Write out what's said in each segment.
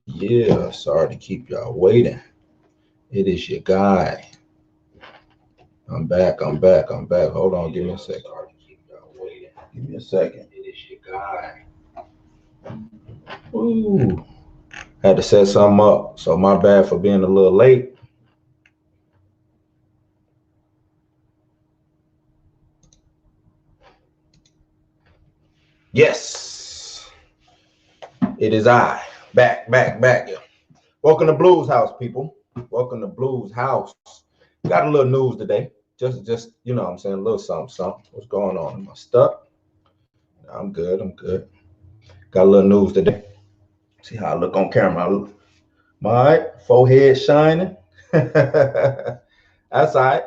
Yeah, sorry to keep y'all waiting. It is your guy. I'm back. Hold on, give me a second. Give me a second. It is your guy. Ooh. Had to set something up, so my bad for being a little late. Yes, it is I. Back. Yeah. Welcome to Blues House, people. Welcome to Blues House. Got a little news today. Just you know what I'm saying, a little something. What's going on? Am I stuck? I'm good. Got a little news today. See how I look on camera. My forehead shining. That's all right.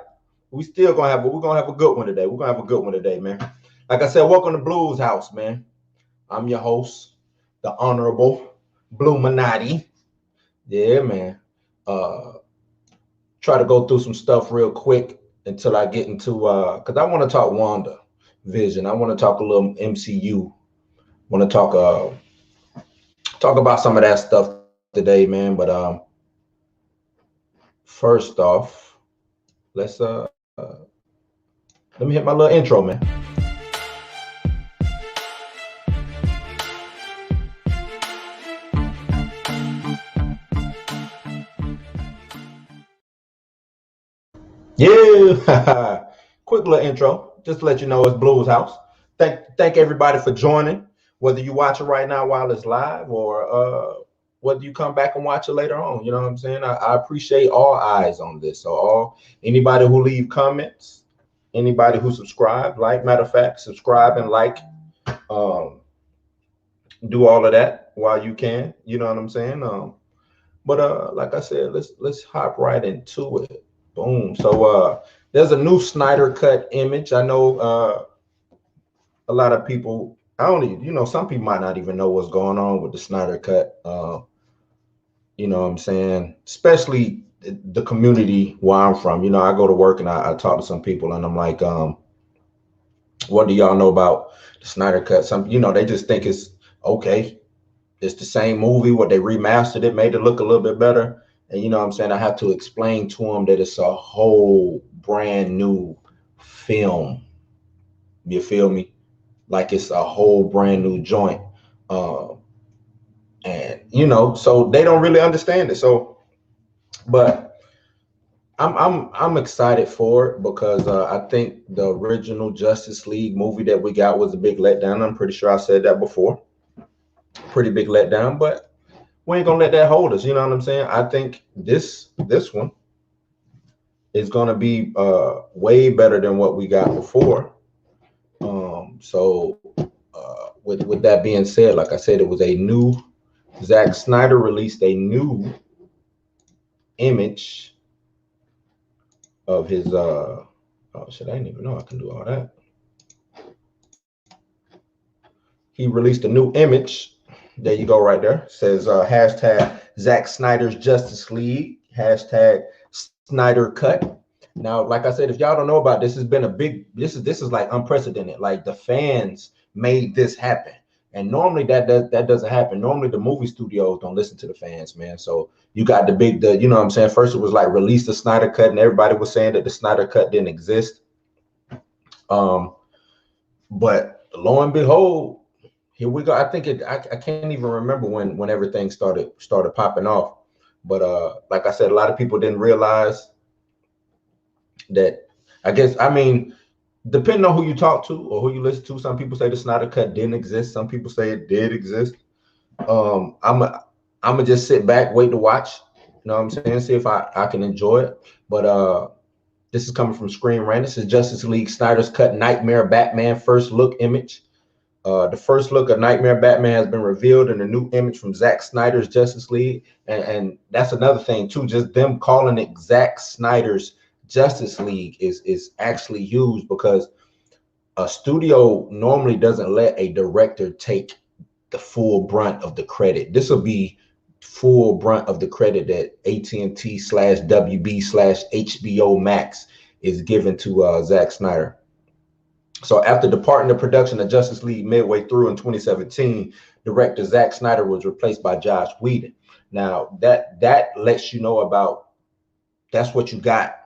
We're gonna have a good one today. We're gonna have a good one today, man. Like I said, welcome to Blues House, man. I'm your host, the Honorable Blue Minotti. Yeah, man. Uh Try to go through some stuff real quick until I get into because I want to talk WandaVision. I want to talk a little MCU. Want to talk about some of that stuff today, man. But first off, let's let me hit my little intro, man. Yeah, quick little intro, just to let you know it's Blues House. Thank everybody for joining. Whether you watch it right now while it's live, or whether you come back and watch it later on, you know what I'm saying. I appreciate all eyes on this. So anybody who leave comments, anybody who subscribe, like matter of fact, subscribe and like, um, do all of that while you can. You know what I'm saying. But like I said, let's hop right into it. Boom. So there's a new Snyder cut image. I know a lot of people. I don't even, some people might not even know what's going on with the Snyder cut. You know what I'm saying? Especially the community where I'm from. I go to work and I talk to some people and I'm like, what do y'all know about the Snyder cut? They just think it's okay. It's the same movie. What they remastered it, made it look a little bit better. And you know what I'm saying? I have to explain to them that it's a whole brand new film. You feel me? Like it's a whole brand new joint. Uh, and so they don't really understand it. So, but I'm excited for it because I think the original Justice League movie that we got was a big letdown. I'm pretty sure I said that before. Pretty big letdown, but we ain't gonna let that hold us. You know what I'm saying? I think this one is gonna be way better than what we got before. So with that being said, like I said, it was a new Zack Snyder released a new image of his oh shit, I didn't even know I can do all that. He released a new image. There you go, right there. It says hashtag Zack Snyder's Justice League, hashtag Snyder Cut. Now, like I said, if y'all don't know about this, has been a big. This is like unprecedented. Like the fans made this happen, and normally that doesn't happen. Normally the movie studios don't listen to the fans, man. So you got the you know what I'm saying. First it was like release the Snyder Cut, and everybody was saying that the Snyder Cut didn't exist. But lo and behold, here we go. I think I can't even remember when everything started popping off. But like I said, a lot of people didn't realize that. I mean, depending on who you talk to or who you listen to, some people say the Snyder Cut didn't exist. Some people say it did exist. I'm gonna just sit back, wait to watch. You know what I'm saying? See if I can enjoy it. But this is coming from Screen Rant. This is Justice League Snyder's Cut Nightmare Batman first look image. The first look of Nightmare Batman has been revealed in a new image from Zack Snyder's Justice League. And that's another thing, too. Just them calling it Zack Snyder's Justice League is actually huge because a studio normally doesn't let a director take the full brunt of the credit. This will be full brunt of the credit that AT&T/WB/HBO Max is given to Zack Snyder. So after departing the production of Justice League midway through in 2017, director Zack Snyder was replaced by Josh Whedon. Now that lets you know about, that's what you got.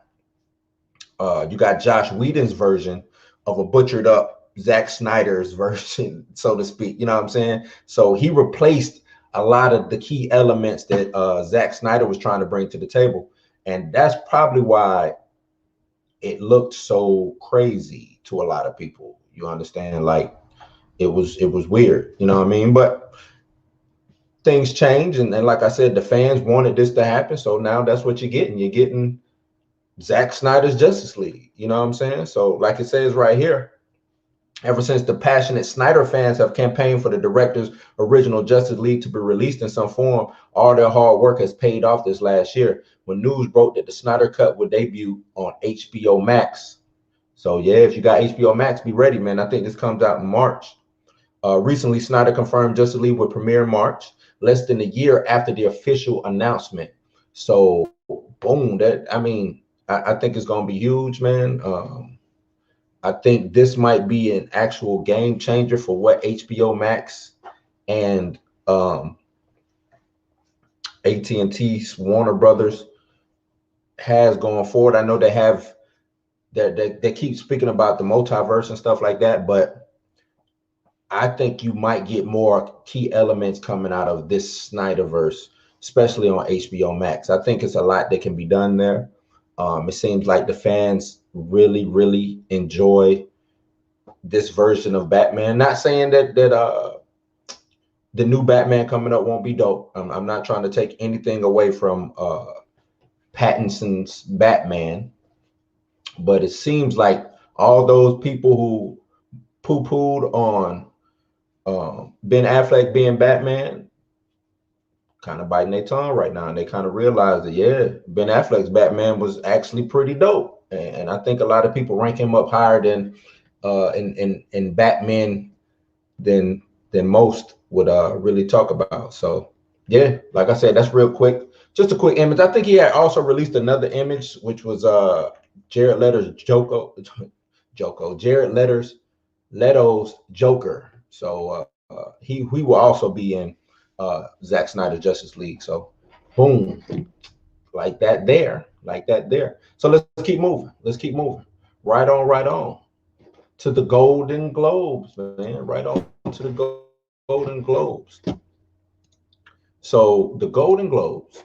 You got Josh Whedon's version of a butchered up Zack Snyder's version, so to speak. You know what I'm saying? So he replaced a lot of the key elements that Zack Snyder was trying to bring to the table, and that's probably why it looked so crazy to a lot of people. You understand? Like it was weird. You know what I mean? But things change, and like I said, the fans wanted this to happen, so now that's what you're getting. You're getting Zack Snyder's Justice League. You know what I'm saying? So like it says right here, ever since the passionate Snyder fans have campaigned for the director's original Justice League to be released in some form, all their hard work has paid off this last year when news broke that the Snyder Cut would debut on HBO Max. So yeah, if you got HBO Max, be ready, man. I think this comes out in March. Recently, Snyder confirmed Justice League would premiere in March, less than a year after the official announcement. So boom, I think it's going to be huge, man. I think this might be an actual game changer for what HBO Max and AT&T Warner Brothers has going forward. I know they keep speaking about the multiverse and stuff like that, but I think you might get more key elements coming out of this Snyderverse, especially on HBO Max. I think it's a lot that can be done there. It seems like the fans really, really enjoy this version of Batman. Not saying that the new Batman coming up won't be dope. I'm not trying to take anything away from Pattinson's Batman, but it seems like all those people who poo-pooed on Ben Affleck being Batman kind of biting their tongue right now, and they kind of realize that, yeah, Ben Affleck's Batman was actually pretty dope, and I think a lot of people rank him up higher than in Batman than most would really talk about. So yeah, like I said, that's real quick, just a quick image. I think he had also released another image, which was Jared Leto's Joker. So he will also be in Zack Snyder Justice League. So boom, like that there. So let's keep moving. Right on to the Golden Globes, man. Right on to the Golden Globes. So the Golden Globes,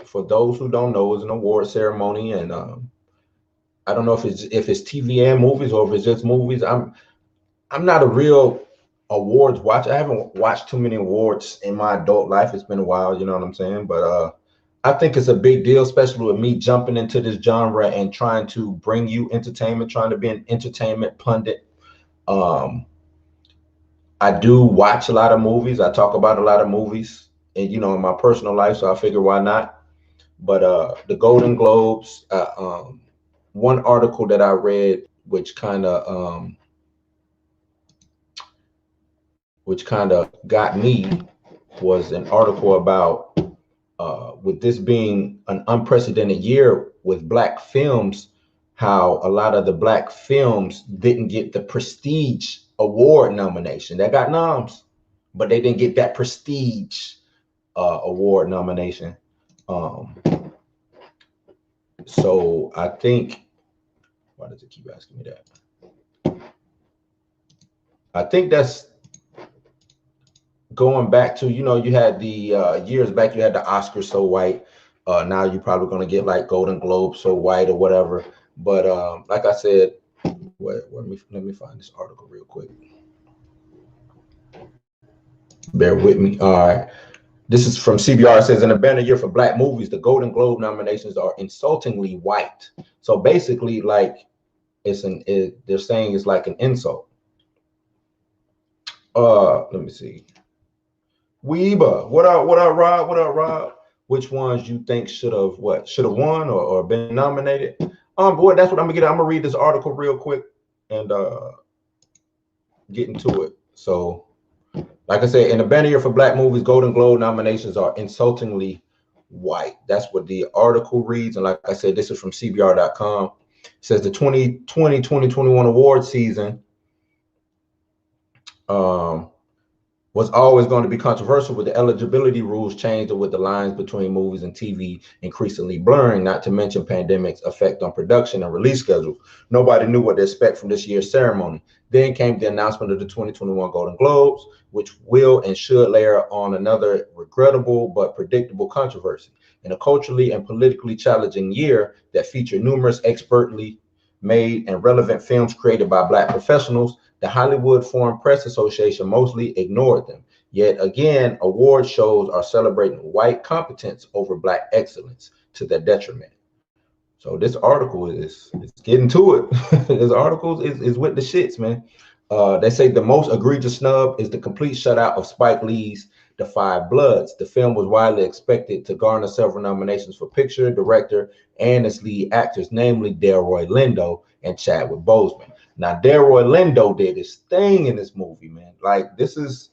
for those who don't know, is an award ceremony, and I don't know if it's TV and movies or if it's just movies. I'm not a real awards watcher. I haven't watched too many awards in my adult life. It's been a while, you know what I'm saying? But I think it's a big deal, especially with me jumping into this genre and trying to bring you entertainment, trying to be an entertainment pundit. I do watch a lot of movies. I talk about a lot of movies, and in my personal life, so I figure why not. But the Golden Globes, one article that I read, which kind of got me, was an article about with this being an unprecedented year with Black films, how a lot of the Black films didn't get the prestige award nomination. They got noms, but they didn't get that prestige award nomination. So I think, why does it keep asking me that? I think that's going back to, you had the years back, you had the Oscars so white. Now you're probably going to get like Golden Globe so white or whatever. But like I said, let me find this article real quick. Bear with me. All right. This is from CBR. It says, in a banner year for Black movies, the Golden Globe nominations are insultingly white. So basically, like, they're saying it's like an insult. Let me see. Weeba, what up, Rob? Which ones you think should have won or been nominated? Boy, that's what I'm gonna get. I'm gonna read this article real quick and get into it. So, like I said, in the banner year for Black movies, Golden Globe nominations are insultingly white. That's what the article reads. And like I said, this is from CBR.com. It says the 2020-2021 award season was always going to be controversial with the eligibility rules changed and with the lines between movies and TV increasingly blurring, not to mention pandemic's effect on production and release schedules. Nobody knew what to expect from this year's ceremony. Then came the announcement of the 2021 Golden Globes, which will and should layer on another regrettable but predictable controversy. In a culturally and politically challenging year that featured numerous expertly made and relevant films created by Black professionals, the Hollywood Foreign Press Association mostly ignored them. Yet again, award shows are celebrating white competence over Black excellence to their detriment. So this article is getting to it. This article is with the shits, man. They say the most egregious snub is the complete shutout of Spike Lee's The Five Bloods. The film was widely expected to garner several nominations for picture, director, and its lead actors, namely Delroy Lindo and Chadwick Boseman. Now, Delroy Lindo did his thing in this movie, man. Like, this is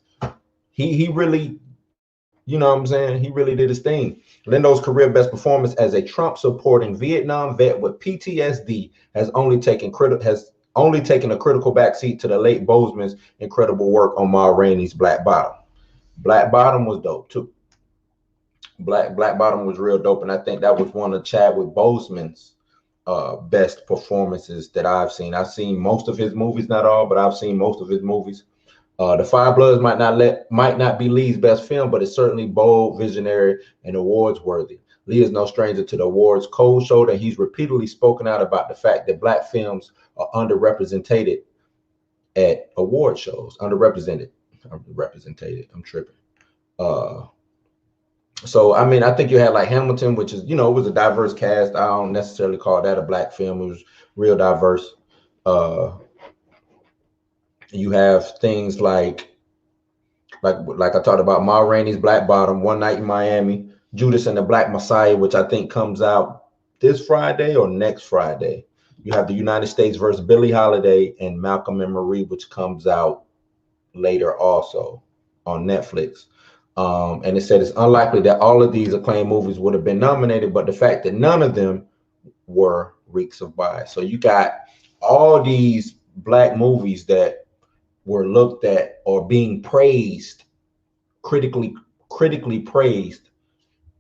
he really, you know what I'm saying? He really did his thing. Lindo's career best performance as a Trump supporting Vietnam vet with PTSD has only taken a critical backseat to the late Boseman's incredible work on Ma Rainey's Black Bottom. Black Bottom was dope too. Black Bottom was real dope, and I think that was one of Chadwick Boseman's best performances that I've seen. I've seen most of his movies, not all, but I've seen most of his movies. The Five Bloods might not be Lee's best film, but it's certainly bold, visionary, and awards worthy. Lee is no stranger to the awards cold shoulder, and he's repeatedly spoken out about the fact that Black films are underrepresented at award shows. Underrepresented. I'm tripping. So I mean, I think you had like Hamilton, which is, it was a diverse cast. I don't necessarily call that a Black film. It was real diverse. You have things like I talked about, Ma Rainey's Black Bottom, One Night in Miami, Judas and the Black Messiah, which I think comes out this Friday or next Friday. You have The United States versus Billie Holiday and Malcolm and Marie, which comes out later also on Netflix. And it said it's unlikely that all of these acclaimed movies would have been nominated, but the fact that none of them were reeks of bias. So you got all these Black movies that were looked at or being praised, critically praised,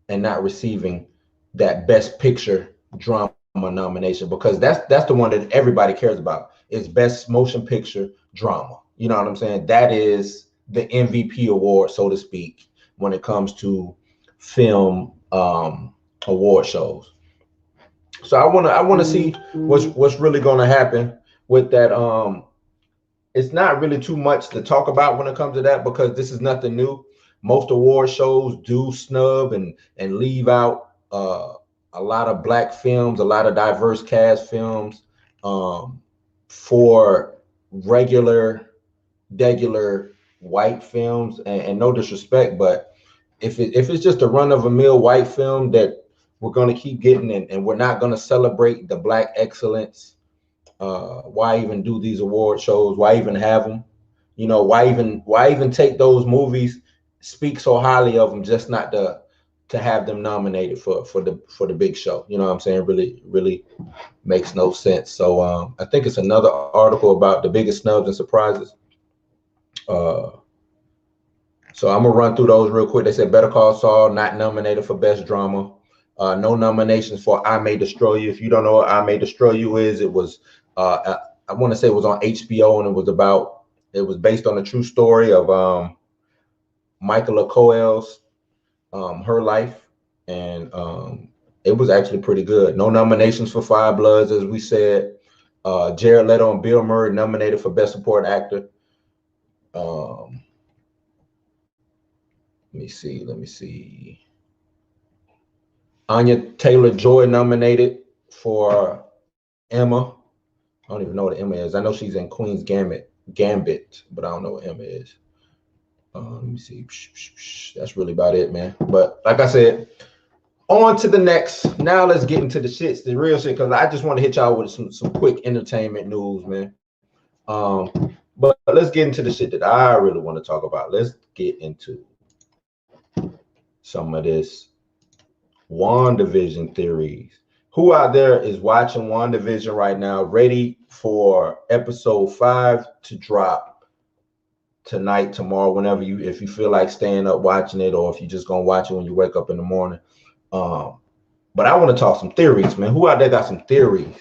and not receiving that Best Picture drama nomination, because that's the one that everybody cares about. It's Best Motion Picture Drama. You know what I'm saying? That is the MVP award, so to speak, when it comes to film award shows. So I want to see what's really going to happen with that. It's not really too much to talk about when it comes to that, because this is nothing new. Most award shows do snub and leave out a lot of Black films, a lot of diverse cast films for regular white films. And no disrespect, but if it's just a run-of-the-mill white film that we're going to keep getting, and we're not going to celebrate the Black excellence, why even do these award shows? Why even have them? Why even take those movies, speak so highly of them, just not to have them nominated for the big show? You know what I'm saying? Really makes no sense. So I think it's another article about the biggest snubs and surprises. So I'm gonna run through those real quick. They said Better Call Saul not nominated for best drama. No nominations for I May Destroy You. If you don't know what I May Destroy You is, it was I want to say it was on HBO, and it was based on a true story of Michaela Coel's her life, and it was actually pretty good. No nominations for Five Bloods, as we said. Jared Leto and Bill Murray nominated for Best Supporting Actor. Let me see. Anya Taylor-Joy nominated for Emma. I don't even know what Emma is. I know she's in Queen's Gambit, but I don't know what Emma is. Let me see. That's really about it, man. But like I said, on to the next. Now let's get into the shits, the real shit, because I just want to hit y'all with some quick entertainment news, man. But let's get into the shit that I really want to talk about. Let's get into some of this WandaVision theories. Who out there is watching WandaVision right now, ready for episode 5 to drop tonight, tomorrow, whenever if you feel like staying up watching it, or if you're just gonna watch it when you wake up in the morning. But I want to talk some theories, man. Who out there got some theories?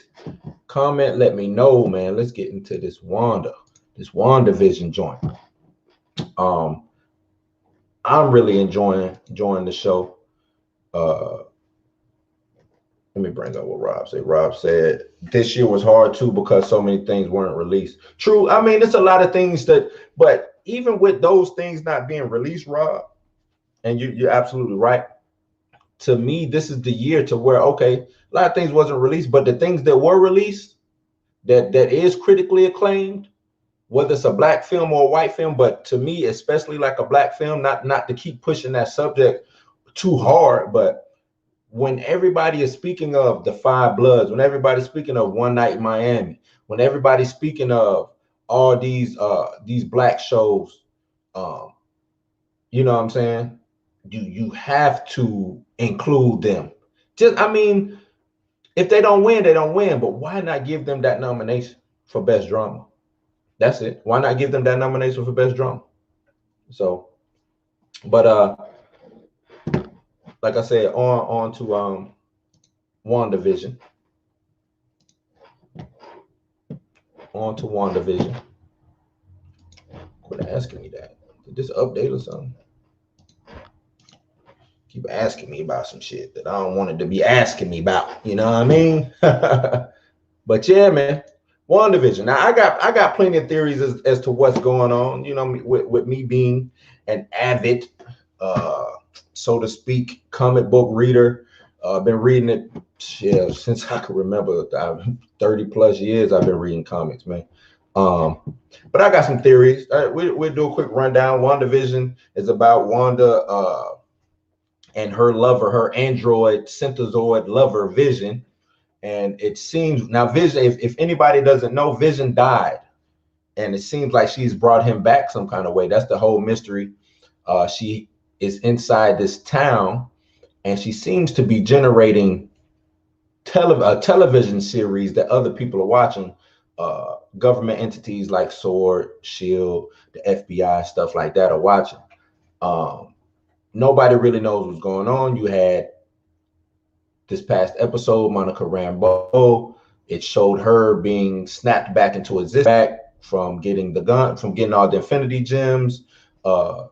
Comment, let me know, man. Let's get into this WandaVision joint. I'm really enjoying the show. Let me bring up what Rob said. Rob said this year was hard too because so many things weren't released. True. I mean, it's a lot of things but even with those things not being released, Rob, and you're absolutely right. To me, this is the year to where, okay, a lot of things wasn't released, but the things that were released that is critically acclaimed, whether it's a black film or a white film, but to me, especially like a black film, not to keep pushing that subject too hard, but when everybody is speaking of The Five Bloods, when everybody's speaking of One Night in Miami, when everybody's speaking of all these black shows, you know what I'm saying? You have to include them. Just, I mean, if they don't win, they don't win. But why not give them that nomination for best drama? That's it. Why not give them that nomination for best drama? So, but like I said, on to WandaVision. On to WandaVision. Quit asking me that. Did this update or something? Keep asking me about some shit that I don't want it to be asking me about. You know what I mean? But yeah, man, WandaVision. Now I got plenty of theories as to what's going on. You know, with me being an avid, so to speak, comic book reader. Been reading it since I can remember. 30 plus years I've been reading comics, man. But I got some theories. We'll do a quick rundown. WandaVision is about Wanda and her lover, her android synthezoid lover, Vision. And it seems now Vision, if anybody doesn't know, Vision died. And it seems like she's brought him back some kind of way. That's the whole mystery. She is inside this town, and she seems to be generating a television series that other people are watching. Government entities like SWORD, SHIELD, the FBI, stuff like that are watching. Nobody really knows what's going on. You had this past episode, Monica Rambeau. It showed her being snapped back into existence, back from getting the gun, from getting all the Infinity Gems. And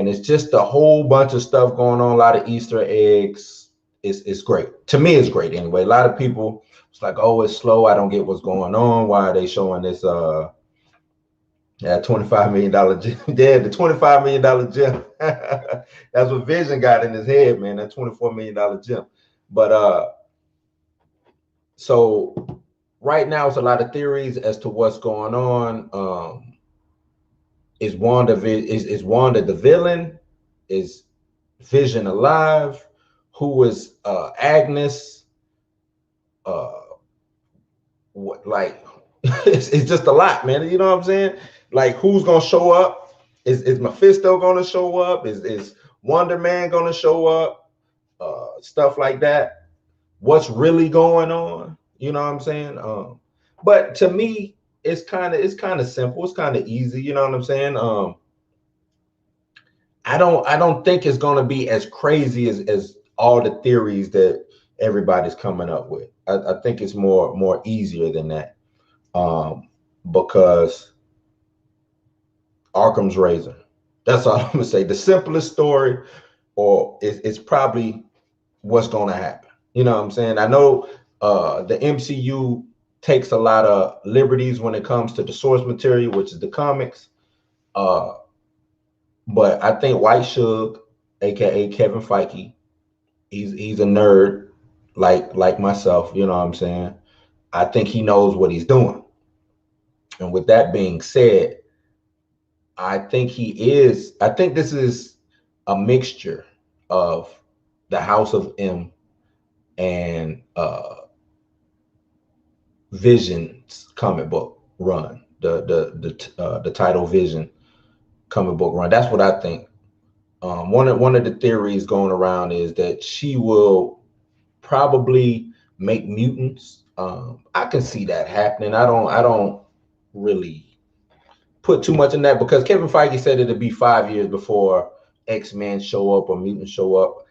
it's just a whole bunch of stuff going on, a lot of Easter eggs. It's great. To me, it's great anyway. A lot of people, it's like, oh, it's slow. I don't get what's going on. Why are they showing this $25 million gem? Yeah, the $25 million gem. That's what Vision got in his head, man, that $24 million gem. But so right now it's a lot of theories as to what's going on. Is Wanda the villain? Is Vision alive? Who is Agnes? What, like it's just a lot, man. You know what I'm saying? Like, who's gonna show up? Is Mephisto gonna show up? Is Wonder Man gonna show up? Stuff like that. What's really going on? You know what I'm saying? But to me, it's kind of simple. It's kind of easy. You know what I'm saying? I don't think it's gonna be as crazy as all the theories that everybody's coming up with. I think it's more easier than that. Because Arkham's Razor. That's all I'm gonna say. The simplest story, or it's probably what's gonna happen. You know what I'm saying? I know the MCU takes a lot of liberties when it comes to the source material, which is the comics. But I think White Shug, aka Kevin Feige, he's a nerd like myself. You know what I'm saying? I think he knows what he's doing. And with that being said, I think this is a mixture of the House of M and Vision's comic book run, the title Vision comic book run. That's what I think. One of the theories going around is that she will probably make mutants. I can see that happening. I don't really put too much in that, because Kevin Feige said it'd be 5 years before X-Men show up or mutants show up.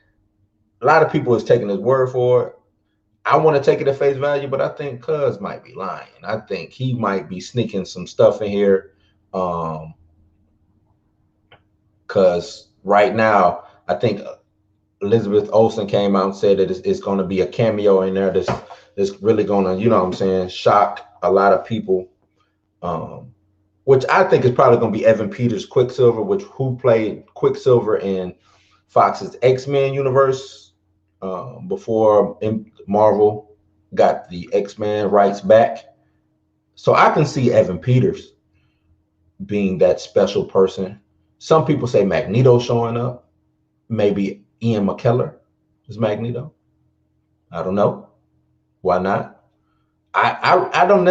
A lot of people is taking his word for it. I want to take it at face value, but I think Cuz might be lying. I think he might be sneaking some stuff in here. Because right now, I think Elizabeth Olsen came out and said that it's going to be a cameo in there that's really going to, you know what I'm saying, shock a lot of people. Which I think is probably going to be Evan Peters' Quicksilver, who played Quicksilver in Fox's X-Men universe before Marvel got the X-Men rights back. So I can see Evan Peters being that special person. Some people say Magneto showing up. Maybe Ian McKellen is Magneto. I don't know. Why not? I don't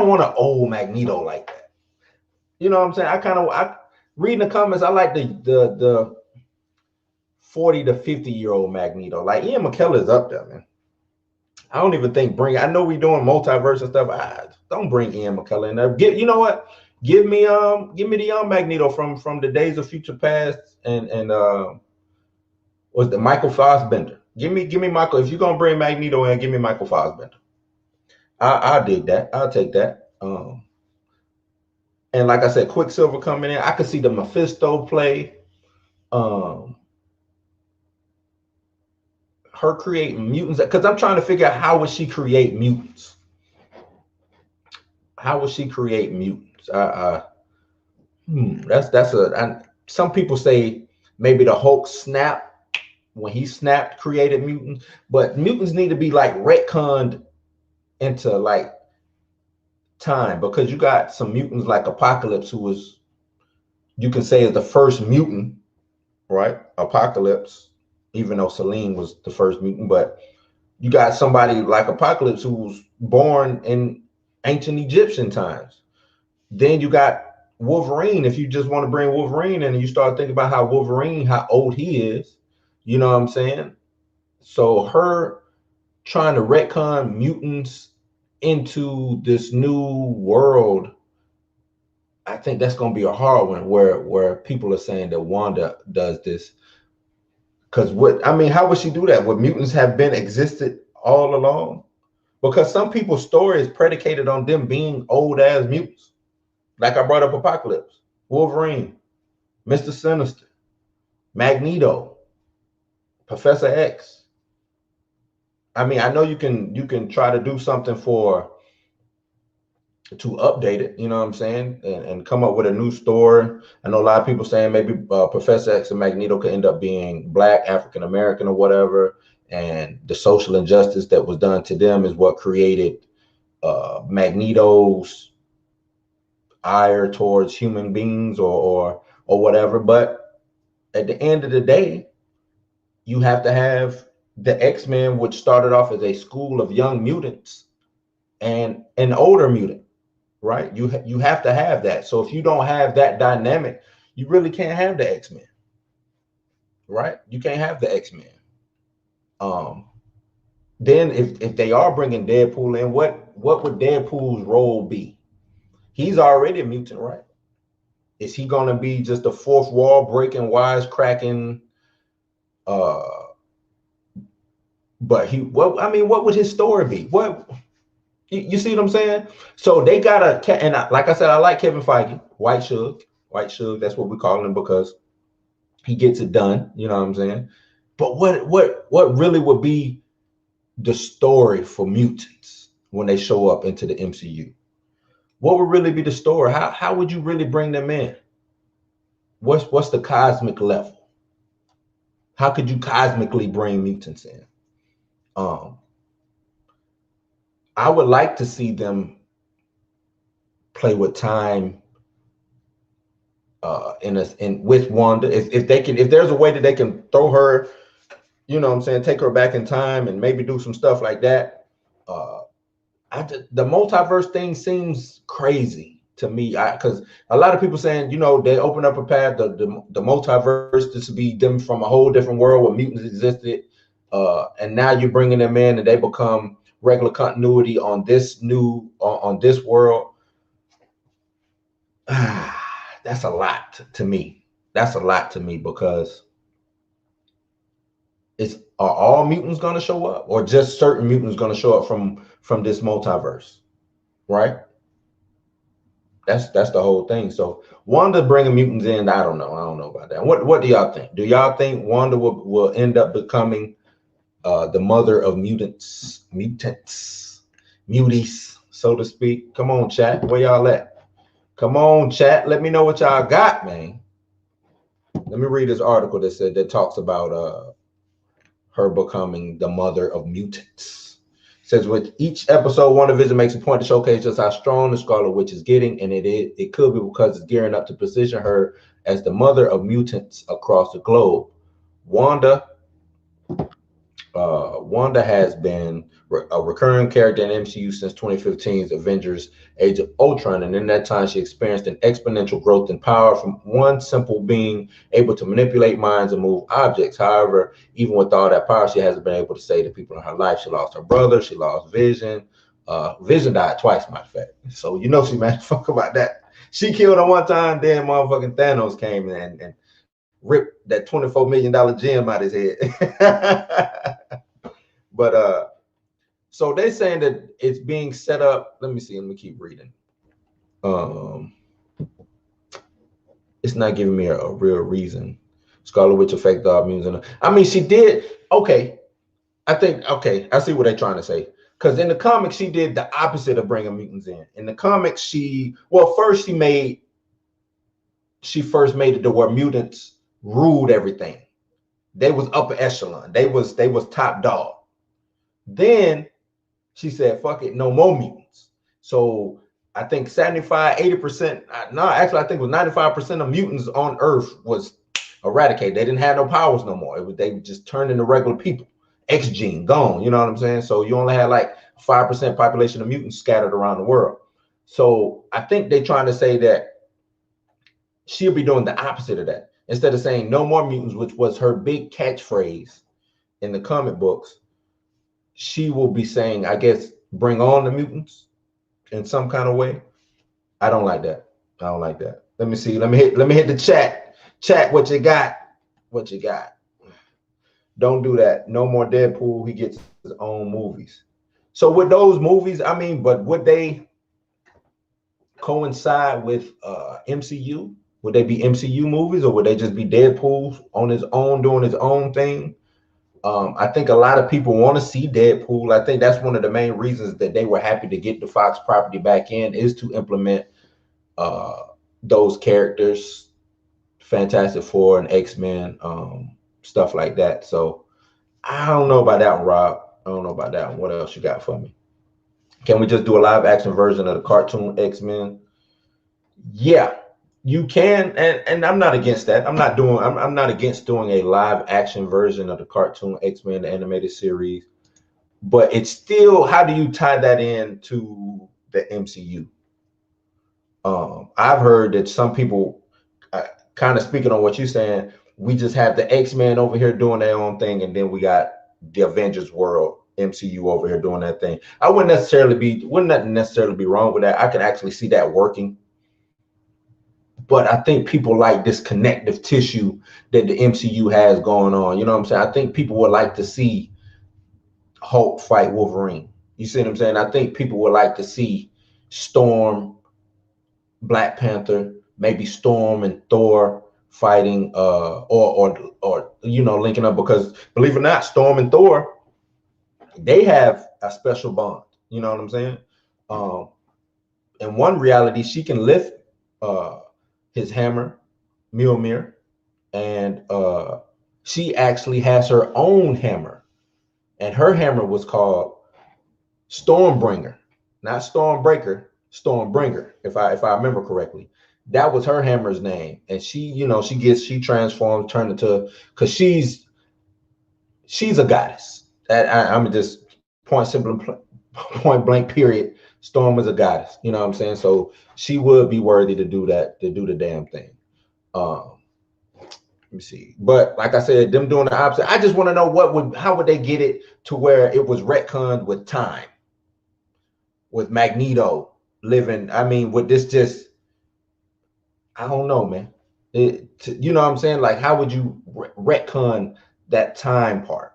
want an old Magneto like that. You know what I'm saying? I reading the comments, I like the 40 to 50-year-old Magneto. Like Ian McKellen is up there, man. I don't even think I know we're doing multiverse and stuff. Don't bring Ian McKellen in there. You know what? Give me the young Magneto from the Days of Future Past and was the Michael Fassbender. Give me Michael. If you're gonna bring Magneto in, give me Michael Fassbender. I'll dig that. I'll take that. And like I said, Quicksilver coming in. I could see the Mephisto play. Her creating mutants, because I'm trying to figure out how would she create mutants. How would she create mutants? Some people say maybe the Hulk snap, when he snapped, created mutants, but mutants need to be like retconned into like time, because you got some mutants like Apocalypse, who was, you can say, is the first mutant, right? Apocalypse, even though Selene was the first mutant, but you got somebody like Apocalypse who was born in ancient Egyptian times. Then you got Wolverine. If you just want to bring Wolverine in and you start thinking about how old he is, you know what I'm saying? So her trying to retcon mutants into this new world, I think that's going to be a hard one, where people are saying that Wanda does this. Because how would she do that? Would mutants have been existed all along? Because some people's story is predicated on them being old ass mutants. Like I brought up Apocalypse, Wolverine, Mr. Sinister, Magneto, Professor X. I know you can try to do something to update it, you know what I'm saying, and come up with a new story. I know a lot of people saying maybe Professor X and Magneto could end up being Black, African American, or whatever, and the social injustice that was done to them is what created Magneto's ire towards human beings or whatever. But at the end of the day, you have to have the X-Men, which started off as a school of young mutants and an older mutant. Right, you have to have that. So if you don't have that dynamic, you really can't have the X-Men. Right, you can't have the X-Men. Then if they are bringing Deadpool in, what would Deadpool's role be? He's already a mutant, right? Is he gonna be just a fourth wall breaking, wisecracking? But what would his story be? What? You see what I'm saying? So they got like I said, I like Kevin Feige, White Shug. That's what we call him, because he gets it done. You know what I'm saying? But what really would be the story for mutants when they show up into the MCU? What would really be the story? How would you really bring them in? What's the cosmic level? How could you cosmically bring mutants in? I would like to see them play with time with Wanda. If there's a way that they can throw her, you know what I'm saying, take her back in time and maybe do some stuff like that. The multiverse thing seems crazy to me, because a lot of people saying, they open up a path, the multiverse, this would be them from a whole different world where mutants existed, and now you're bringing them in and they become regular continuity on this world. That's a lot to me. That's a lot to me because are all mutants going to show up, or just certain mutants going to show up from this multiverse, right? That's the whole thing. So Wanda bringing mutants in, I don't know. I don't know about that. What do y'all think? Do y'all think Wanda will end up becoming the mother of muties, so to speak? Come on, chat. Where y'all at? Come on, chat. Let me know what y'all got, man. Let me read this article that talks about her becoming the mother of mutants. It says with each episode, WandaVision makes a point to showcase just how strong the Scarlet Witch is getting, and it could be because it's gearing up to position her as the mother of mutants across the globe. Wanda has been a recurring character in MCU since 2015's Avengers Age of Ultron, and in that time she experienced an exponential growth in power from one simple being able to manipulate minds and move objects. However, even with all that power, she hasn't been able to save the people in her life. She lost her brother, she lost Vision. Vision died twice, matter of fact. So you know she mad fuck about that. She killed him one time, then motherfucking Thanos came in and ripped that $24 million gem out his head. But so they're saying that it's being set up. Let me see. Let me keep reading. It's not giving me a real reason. Scarlet Witch affect all mutants. I mean, she did. Okay, I think. Okay, I see what they're trying to say. Because in the comics, she did the opposite of bringing mutants in. In the comics, she first made it to where mutants ruled everything. They was upper echelon. They was top dog. Then she said, fuck it, no more mutants. So I think 75, 80%, no, actually I think it was 95% of mutants on Earth was eradicated. They didn't have no powers no more. They just turned into regular people. X gene gone, you know what I'm saying? So you only had like 5% population of mutants scattered around the world. So I think they're trying to say that she'll be doing the opposite of that. Instead of saying no more mutants, which was her big catchphrase in the comic books, she will be saying, I guess, bring on the mutants in some kind of way. I don't like that. I don't like that. Let me see. Let me hit the chat. Chat, what you got? What you got? Don't do that. No more Deadpool. He gets his own movies. So with those movies, I mean, but would they coincide with MCU? Would they be MCU movies, or would they just be Deadpool on his own, doing his own thing? I think a lot of people want to see Deadpool. I think that's one of the main reasons that they were happy to get the Fox property back in, is to implement those characters, Fantastic Four and X-Men, stuff like that. So I don't know about that one, Rob. I don't know about that one. What else you got for me? Can we just do a live action version of the cartoon X-Men? Yeah, you can, and I'm not against that. I'm not against doing a live action version of the cartoon X-Men, the animated series. But it's still, how do you tie that in to the MCU? I've heard that some people, kind of speaking on what you're saying, we just have the X-Men over here doing their own thing, and then we got the Avengers world, MCU over here doing that thing. I wouldn't necessarily be wrong with that. I could actually see that working. But I think people like this connective tissue that the MCU has going on. You know what I'm saying? I think people would like to see Hulk fight Wolverine. You see what I'm saying? I think people would like to see Storm, Black Panther, maybe Storm and Thor fighting, or you know, linking up, because believe it or not, Storm and Thor, they have a special bond. You know what I'm saying? In one reality, she can lift his hammer, Mjolnir, and she actually has her own hammer, and her hammer was called Stormbringer, not Stormbreaker, Stormbringer, if I remember correctly. That was her hammer's name, and she, you know, she transformed, turned into, because she's a goddess. I'm just point blank period. Storm is a goddess. You know what I'm saying? So she would be worthy to do that, to do the damn thing. Let me see. But like I said, them doing the opposite. I just want to know how would they get it to where it was retconned with time, with Magneto living. I mean, would this just I don't know, man. You know what I'm saying? Like, how would you retcon that time part?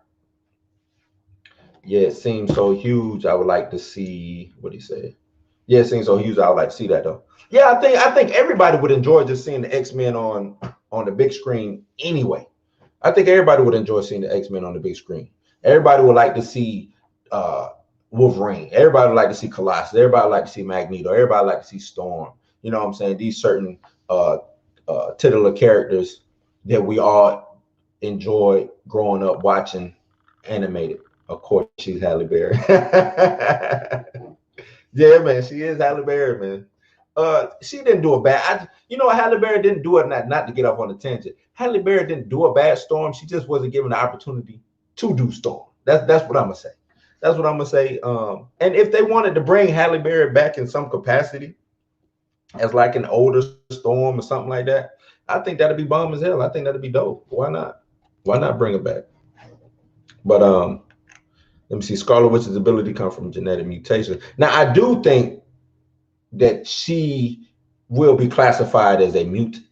Yeah, it seems so huge. I would like to see what he said. Yeah, it seems so huge. I would like to see that though. Yeah, I think everybody would enjoy just seeing the X-Men on the big screen anyway. I think everybody would enjoy seeing the X-Men on the big screen. Everybody would like to see uh Wolverine. Everybody would like to see Colossus. Everybody would like to see Magneto. Everybody would like to see Storm. You know what I'm saying? These certain uh titular characters that we all enjoyed growing up watching animated. Of course, she's Halle Berry. Yeah, man, she is Halle Berry, man. She didn't do a bad. Halle Berry didn't do it. Not to get off on a tangent. Halle Berry didn't do a bad Storm. She just wasn't given the opportunity to do Storm. That's what I'm gonna say. That's what I'm gonna say. And if they wanted to bring Halle Berry back in some capacity as like an older Storm or something like that, I think that'd be bomb as hell. I think that'd be dope. Why not? Why not bring it back? But let me see. Scarlet Witch's ability come from genetic mutation. Now, I do think that she will be classified as a mutant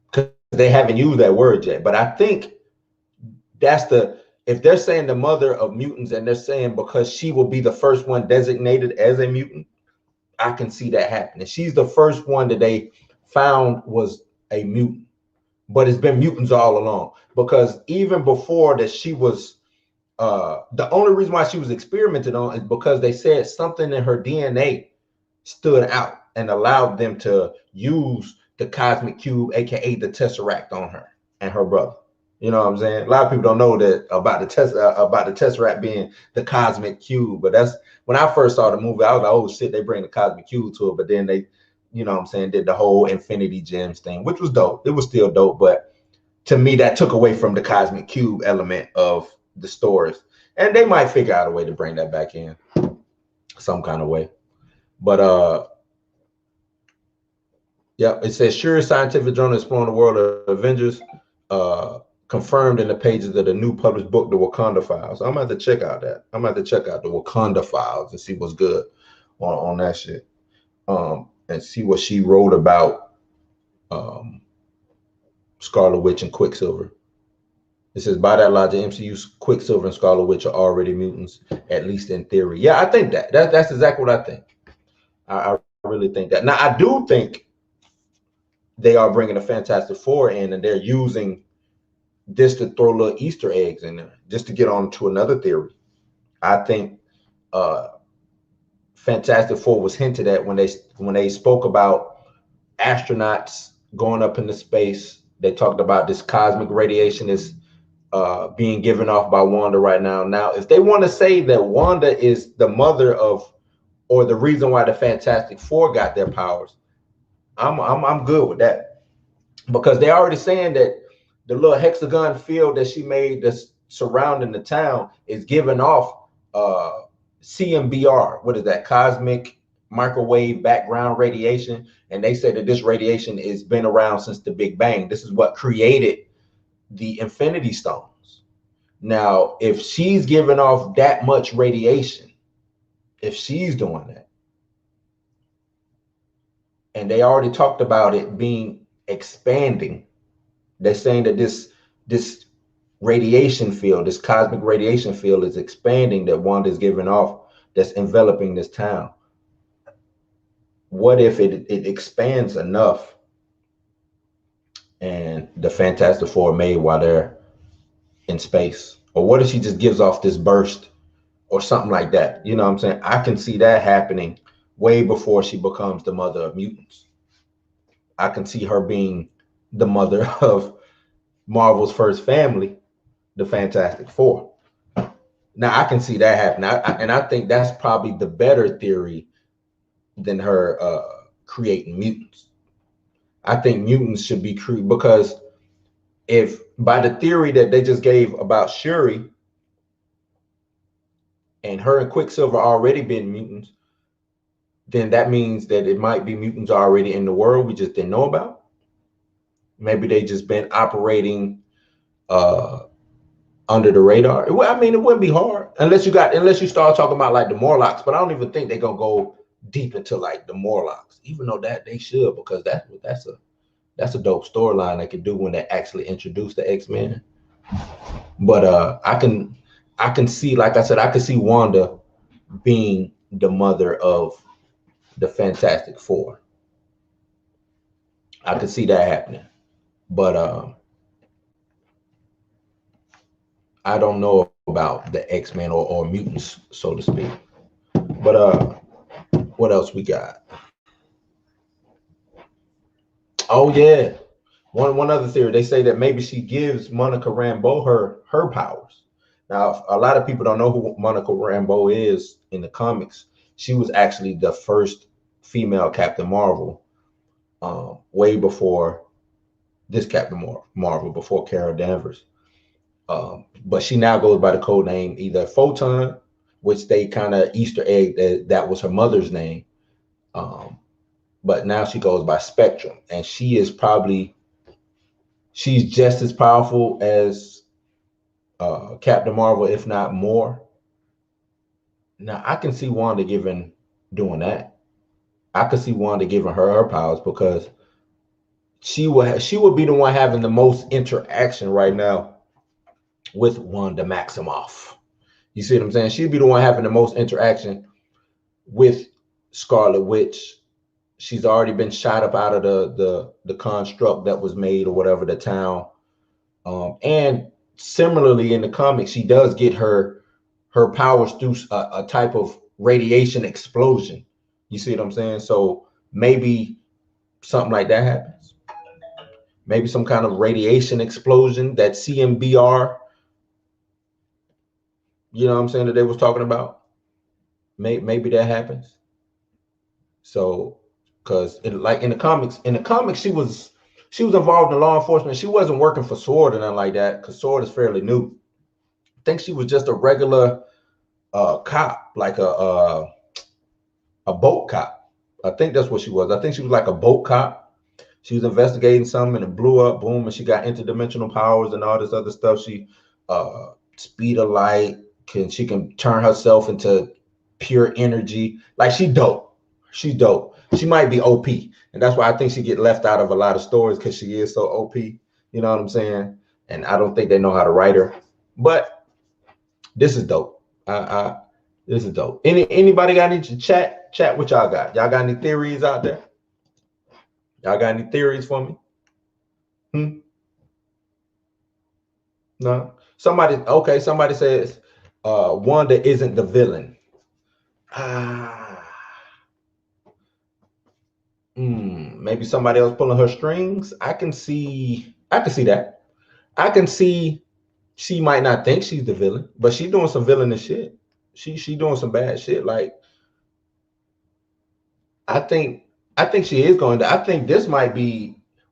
because they haven't used that word yet. But I think if they're saying the mother of mutants and they're saying because she will be the first one designated as a mutant, I can see that happening. She's the first one that they found was a mutant, but it's been mutants all along because even before that she was the only reason why she was experimented on is because they said something in her DNA stood out and allowed them to use the cosmic cube, aka the Tesseract, on her and her brother. You know what I'm saying? A lot of people don't know that about the Tesseract being the cosmic cube, but that's when I first saw the movie. I was like, oh shit, they bring the cosmic cube to it, but then they, you know what I'm saying, did the whole Infinity Gems thing, which was dope. It was still dope, but to me, that took away from the cosmic cube element of the stories, and they might figure out a way to bring that back in some kind of way. But yeah, it says sure scientific journal exploring the world of Avengers, confirmed in the pages of the new published book, The Wakanda Files. I'm gonna have to check out that. I'm gonna have to check out the Wakanda Files and see what's good on that shit. And see what she wrote about Scarlet Witch and Quicksilver. It says, by that logic, MCU's Quicksilver and Scarlet Witch are already mutants, at least in theory. Yeah, I think that's exactly what I think. I really think that. Now, I do think they are bringing the Fantastic Four in, and they're using this to throw little Easter eggs in there, just to get on to another theory. I think Fantastic Four was hinted at when they spoke about astronauts going up into space. They talked about this cosmic radiation is being given off by Wanda right now. Now, if they want to say that Wanda is the mother of, or the reason why the Fantastic Four got their powers, I'm good with that, because they're already saying that the little hexagon field that she made that's surrounding the town is giving off CMBR. What is that? Cosmic microwave background radiation. And they said that this radiation has been around since the Big Bang. This is what created the Infinity Stones. Now, if she's giving off that much radiation, if she's doing that, and they already talked about it being expanding, they're saying that this radiation field, this cosmic radiation field is expanding, that Wanda is giving off, that's enveloping this town. What if it expands enough and the Fantastic Four are made while they're in space? Or what if she just gives off this burst or something like that? You know what I'm saying? I can see that happening way before she becomes the mother of mutants. I can see her being the mother of Marvel's first family, the Fantastic Four. Now I can see that happen. And I think that's probably the better theory than her creating mutants. I think mutants should be created, because if by the theory that they just gave about Shuri, and her and Quicksilver already been mutants, then that means that it might be mutants already in the world we just didn't know about. Maybe they just been operating under the radar. I mean, it wouldn't be hard unless you start talking about like the Morlocks, but I don't even think they're gonna go deep into like the Morlocks, even though that they should, because that's a dope storyline they could do when they actually introduce the X-Men. But I can see, like I said, I could see Wanda being the mother of the Fantastic Four. I could see that happening. But I don't know about the X-Men or mutants, so to speak. But what else we got? Oh yeah. One other theory, they say that maybe she gives Monica Rambeau her powers. Now, a lot of people don't know who Monica Rambeau is in the comics. She was actually the first female Captain Marvel, way before this Captain Marvel, before Carol Danvers. But she now goes by the code name either Photon, which they kind of Easter egg that was her mother's name. But now she goes by Spectrum, and she's just as powerful as Captain Marvel, if not more. Now I can see Wanda doing that. I could see Wanda giving her powers because she would be the one having the most interaction right now with Wanda Maximoff. You see what I'm saying? She'd be the one having the most interaction with Scarlet Witch. She's already been shot up out of the construct that was made or whatever, the town. And similarly in the comics, she does get her powers through a type of radiation explosion. You see what I'm saying? So maybe something like that happens. Maybe some kind of radiation explosion, that CMBR, you know what I'm saying, that they was talking about. Maybe that happens. So, because like in the comics, she was involved in law enforcement. She wasn't working for Sword or nothing like that, because Sword is fairly new. I think she was just a regular cop, like a boat cop. I think that's what she was. I think she was like a boat cop. She was investigating something and it blew up, boom, and she got interdimensional powers and all this other stuff. She speed of light, she can turn herself into pure energy. Like, she dope. She's dope. She might be OP. And that's why I think she get left out of a lot of stories, because she is so OP. You know what I'm saying? And I don't think they know how to write her. But this is dope. This is dope. Anybody got any chat what y'all got? Y'all got any theories out there? Y'all got any theories for me? No. Somebody says Wanda isn't the villain. Maybe somebody else pulling her strings. I can see that. I can see she might not think she's the villain, but she's doing some villainous shit. She doing some bad shit. Like, I think she is going to. I think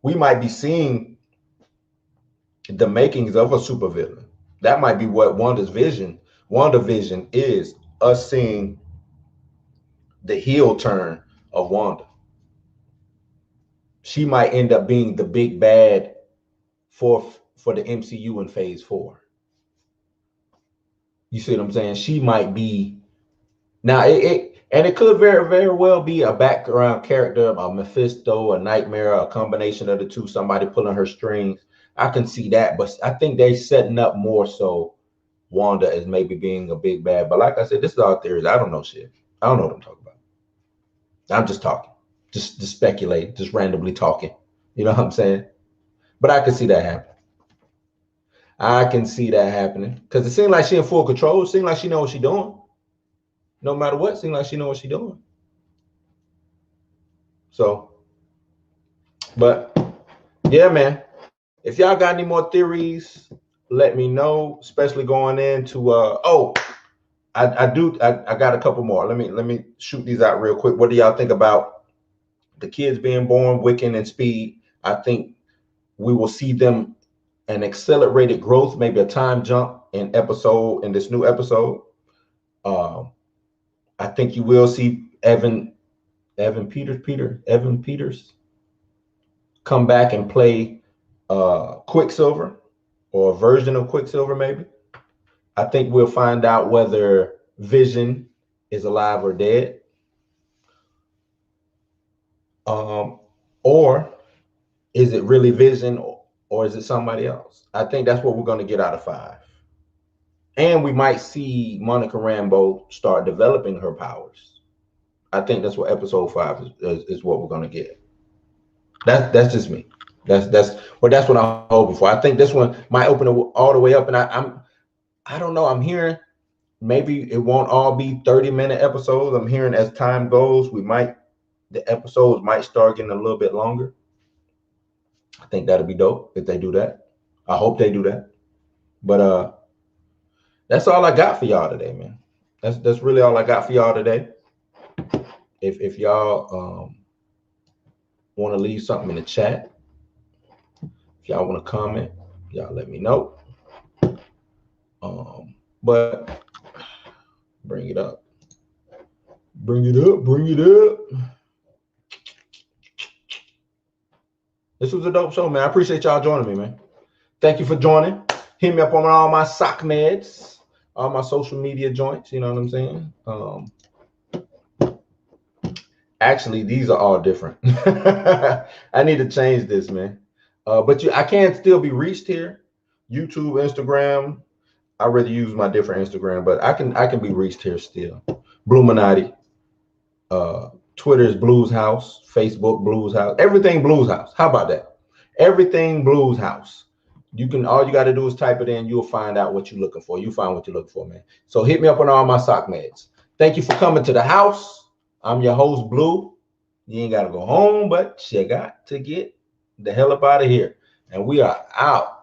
we might be seeing the makings of a supervillain. That might be what WandaVision is, us seeing the heel turn of Wanda. She might end up being the big bad for the MCU in Phase 4. You see what I'm saying? She might be. Now it could very, very well be a background character, a Mephisto, a Nightmare, a combination of the two, somebody pulling her strings. I can see that, but I think they're setting up more so Wanda as maybe being a big bad. But like I said, this is all theories. I don't know shit. I don't know what I'm talking about. I'm just talking, just speculating, just randomly talking. You know what I'm saying? But I can see that happen. I can see that happening, because it seems like she in full control. It seems like she knows what she's doing. No matter what, it seems like she knows what she's doing. So, but yeah, man. If y'all got any more theories, let me know. Especially going into I got a couple more. Let me shoot these out real quick. What do y'all think about the kids being born, Wiccan and Speed? I think we will see them an accelerated growth, maybe a time jump in this new episode. I think you will see Evan Peters come back and play Quicksilver, or a version of Quicksilver, maybe. I think we'll find out whether Vision is alive or dead. Or is it really Vision, or is it somebody else? I think that's what we're going to get out of 5. And we might see Monica Rambeau start developing her powers. I think that's what episode 5 is what we're going to get. That's just me. That's what I'm hoping for. I think this one might open it all the way up, and I don't know. I'm hearing maybe it won't all be 30-minute episodes. I'm hearing as time goes, the episodes might start getting a little bit longer. I think that'll be dope if they do that. I hope they do that. But that's all I got for y'all today, man. That's really all I got for y'all today. If y'all want to leave something in the chat, if y'all want to comment, y'all let me know. But bring it up. Bring it up. Bring it up. This was a dope show, man. I appreciate y'all joining me, man. Thank you for joining. Hit me up on all my sock meds, all my social media joints. You know what I'm saying? Actually, these are all different. I need to change this, man. But I can still be reached here. YouTube, Instagram. I rather use my different Instagram, but I can be reached here still. Bluminati. Twitter is Blues House. Facebook Blues House. Everything Blues House. How about that? Everything Blues House. All you got to do is type it in. You'll find out what you're looking for. You find what you're looking for, man. So hit me up on all my sock meds. Thank you for coming to the house. I'm your host, Blue. You ain't got to go home, but you got to get the hell up out of here. And we are out.